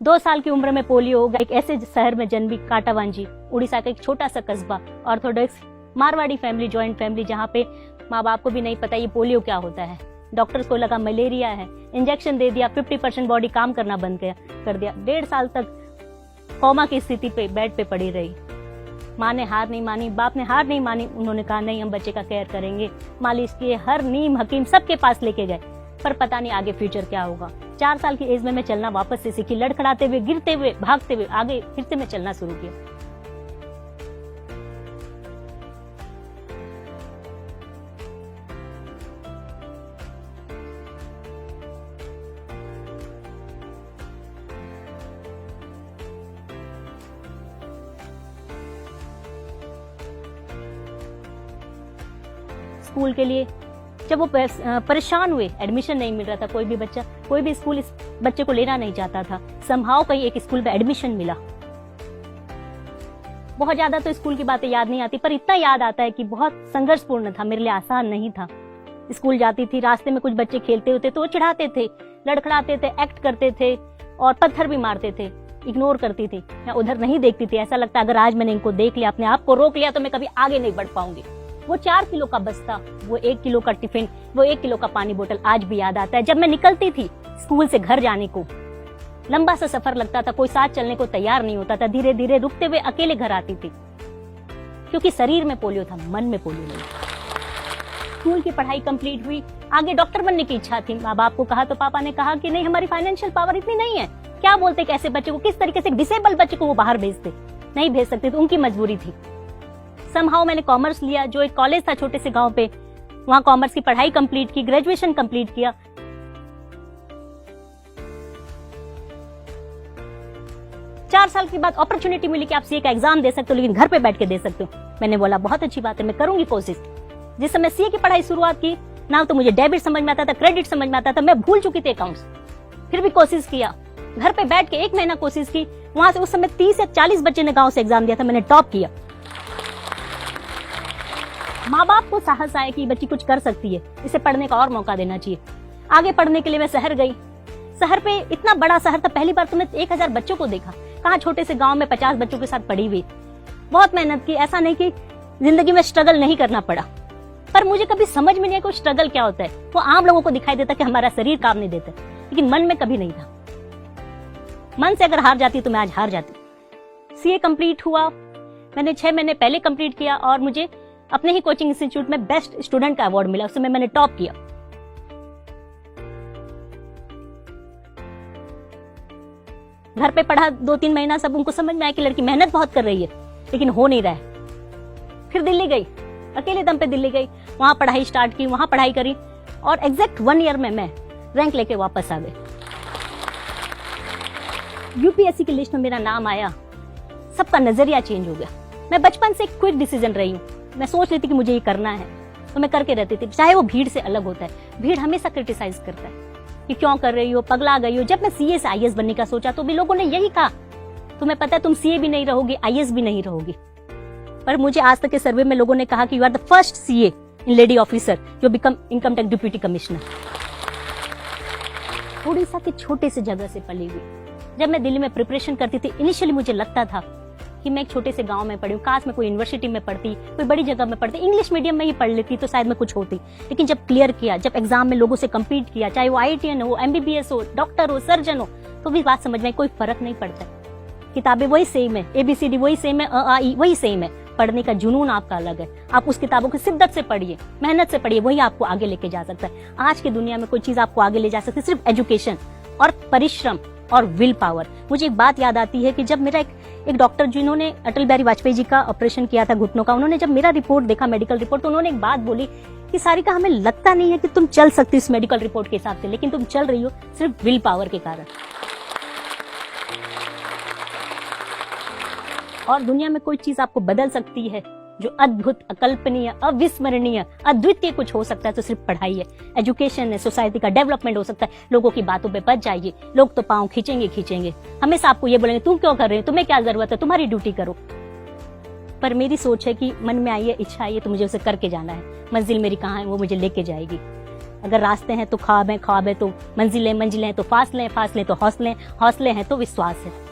2 साल की उम्र में पोलियो हो गया। एक ऐसे शहर में जन्मी काटावांजी, उड़ीसा का एक छोटा सा कस्बा, Orthodox Marwari family, joint family, जहाँ पे माँ बाप को भी नहीं पता ये पोलियो क्या होता है। डॉक्टर्स को लगा मलेरिया है, इंजेक्शन दे दिया, 50% बॉडी काम करना बंद कर दिया। 1.5 साल तक कोमा की स्थिति पे बेड पे पड़ी रही। माँ ने हार नहीं मानी, बाप ने हार नहीं मानी। उन्होंने कहा नहीं, हम बच्चे का केयर करेंगे, मालिश किए, हर नीम हकीम सबके पास लेके गए, पर पता नहीं आगे फ्यूचर क्या होगा। 4 साल की एज में मैं चलना वापस से सीखी, लड़खड़ाते हुए, गिरते हुए, भागते हुए आगे फिर से मैं चलना शुरू किया। स्कूल के लिए जब वो परेशान हुए, एडमिशन नहीं मिल रहा था, कोई भी स्कूल इस बच्चे को लेना नहीं चाहता था। समहाउ कहीं एक स्कूल में एडमिशन मिला। बहुत ज्यादा तो स्कूल की बातें याद नहीं आती, पर इतना याद आता है कि बहुत संघर्षपूर्ण था, मेरे लिए आसान नहीं था। स्कूल जाती थी, रास्ते में कुछ बच्चे खेलते होते तो वो चिढ़ाते थे, लड़खड़ाते थे, एक्ट करते थे और पत्थर भी मारते थे। इग्नोर करती थी, मैं उधर नहीं देखती थी। ऐसा लगता अगर आज मैंने इनको देख लिया, अपने आप को रोक लिया, तो मैं कभी आगे नहीं बढ़ पाऊंगी। वो 4 किलो का बस्ता, वो 1 किलो का टिफिन, वो 1 किलो का पानी बोतल आज भी याद आता है। जब मैं निकलती थी स्कूल से घर जाने को, लंबा सा सफर लगता था, कोई साथ चलने को तैयार नहीं होता था, धीरे धीरे रुकते हुए अकेले घर आती थी, क्योंकि शरीर में पोलियो था, मन में पोलियो नहीं। स्कूल की पढ़ाई कंप्लीट हुई, आगे डॉक्टर बनने की इच्छा थी। माँ बाप को कहा तो पापा ने कहा कि नहीं, हमारी फाइनेंशियल पावर इतनी नहीं है, क्या बोलते कैसे बच्चे को, किस तरीके से डिसेबल बच्चे को वो बाहर भेजते, नहीं भेज सकते, तो उनकी मजबूरी थी। समहाउ मैंने कॉमर्स लिया, जो एक कॉलेज था छोटे से गांव पे, वहां कॉमर्स की पढ़ाई कंप्लीट की, ग्रेजुएशन कंप्लीट किया। चार साल के बाद अपॉर्चुनिटी मिली कि आप सीए का एग्जाम दे सकते हो, लेकिन घर पे बैठ के दे सकते हो। मैंने बोला बहुत अच्छी बात है, मैं करूंगी कोशिश। जिस समय सीए की पढ़ाई शुरुआत की ना, तो मुझे डेबिट समझ में आता था, क्रेडिट समझ में आता था, मैं भूल चुकी थी अकाउंट्स, फिर भी कोशिश किया। घर पे बैठ के 1 महीना कोशिश की। वहां से उस समय 30 या 40 बच्चे ने गांव से एग्जाम दिया था, मैंने टॉप किया। माँ बाप को साहस आया कि बच्ची कुछ कर सकती है, इसे पढ़ने का और मौका देना चाहिए। आगे पढ़ने के लिए मैं शहर गई। शहर पे इतना बड़ा शहर था, पहली बार तो मैं 1000 बच्चों को देखा। कहाँ छोटे से गांव में 50 बच्चों के साथ पढ़ी हुई। बहुत मेहनत की, ऐसा नहीं कि जिंदगी में स्ट्रगल नहीं करना पड़ा, पर मुझे कभी समझ में नहीं आया स्ट्रगल क्या होता है। वो आम लोगों को दिखाई देता कि हमारा शरीर काम नहीं देता, लेकिन मन में कभी नहीं था। मन से अगर हार जाती तो मैं आज हार जाती। सीए कंप्लीट हुआ, मैंने 6 महीने पहले कंप्लीट किया और मुझे अपने ही कोचिंग इंस्टीट्यूट में बेस्ट स्टूडेंट का अवार्ड मिला। उस समय मैंने टॉप किया। घर पे पढ़ा 2-3 महीना, सब उनको समझ में आया कि लड़की मेहनत बहुत कर रही है, लेकिन हो नहीं रहा है। फिर दिल्ली गई, अकेले दम पे दिल्ली गई, वहां पढ़ाई स्टार्ट की, वहां पढ़ाई करी और एग्जैक्ट 1 ईयर में मैं रैंक लेके वापस आ गई। यूपीएससी की लिस्ट में मेरा नाम आया, सबका नजरिया चेंज हो गया। मैं बचपन से क्विक डिसीजन रही हूँ, मैं सोच लेती कि मुझे ये करना है तो मैं करके रहती थी, चाहे वो भीड़ से अलग होता है। भीड़ हमेशा क्रिटिसाइज करता है कि क्यों कर रही हो, पगला गई हो। जब मैं सीए से आईएएस बनने का सोचा तो भी लोगों ने यही कहा, तुम्हें पता है तुम सीए भी नहीं रहोगी, आईएएस भी नहीं रहोगी। पर मुझे आज तक के सर्वे में लोगों ने कहा कि you are the first CA in lady officer जो become income tax deputy commissioner. Orissa के छोटे से जगह से पली हुई। जब मैं दिल्ली में प्रिपरेशन करती थी, इनिशियली मुझे लगता था कि मैं एक छोटे से गांव में पढ़ी हूँ, काश मैं कोई यूनिवर्सिटी में पढ़ती, कोई बड़ी जगह में पढ़ती, इंग्लिश मीडियम में ही पढ़ लेती तो शायद मैं कुछ होती। लेकिन जब क्लियर किया, जब एग्जाम में लोगों से कम्पीट किया, चाहे वो आईआईटीएन हो, एमबीबीएस हो, डॉक्टर हो, सर्जन हो, तो भी बात समझ में कोई फर्क नहीं पड़ता। किताबें वही सेम है, एबीसीडी वही सेम है, अ आ ई वही सेम है। पढ़ने का जुनून आपका अलग है। आप उस किताबों की शिद्दत से पढ़िए, मेहनत से पढ़िए, वही आपको आगे लेके जा सकता है। आज की दुनिया में कोई चीज आपको आगे ले जा सकती है सिर्फ एजुकेशन और परिश्रम और विल पावर। मुझे एक बात याद आती है कि जब मेरा एक डॉक्टर जिन्होंने अटल बिहारी वाजपेयी जी का ऑपरेशन किया था घुटनों का, उन्होंने जब मेरा रिपोर्ट देखा, मेडिकल रिपोर्ट, तो उन्होंने एक बात बोली कि सारिका, हमें लगता नहीं है कि तुम चल सकती इस मेडिकल रिपोर्ट के हिसाब से, लेकिन तुम चल रही हो सिर्फ विल पावर के कारण। और दुनिया में कोई चीज आपको बदल सकती है जो अद्भुत, अकल्पनीय, अविस्मरणीय, अद्वितीय कुछ हो सकता है तो सिर्फ पढ़ाई है, एजुकेशन है, सोसाइटी का डेवलपमेंट हो सकता है। लोगों की बातों पे बच जाइए, लोग तो पांव खींचेंगे, हमेशा आपको ये बोलेंगे तुम क्यों कर रहे हो, तुम्हें क्या जरूरत है, तुम्हारी ड्यूटी करो। पर मेरी सोच है कि मन में आई है, इच्छा आई है तो मुझे उसे करके जाना है। मंजिल मेरी कहाँ है, वो मुझे लेके जाएगी। अगर रास्ते हैं तो ख्वाब है, ख्वाब है तो मंजिलें, मंजिलें हैं तो फासले हैं, फासले तो हौसले, हौसले हैं तो विश्वास है।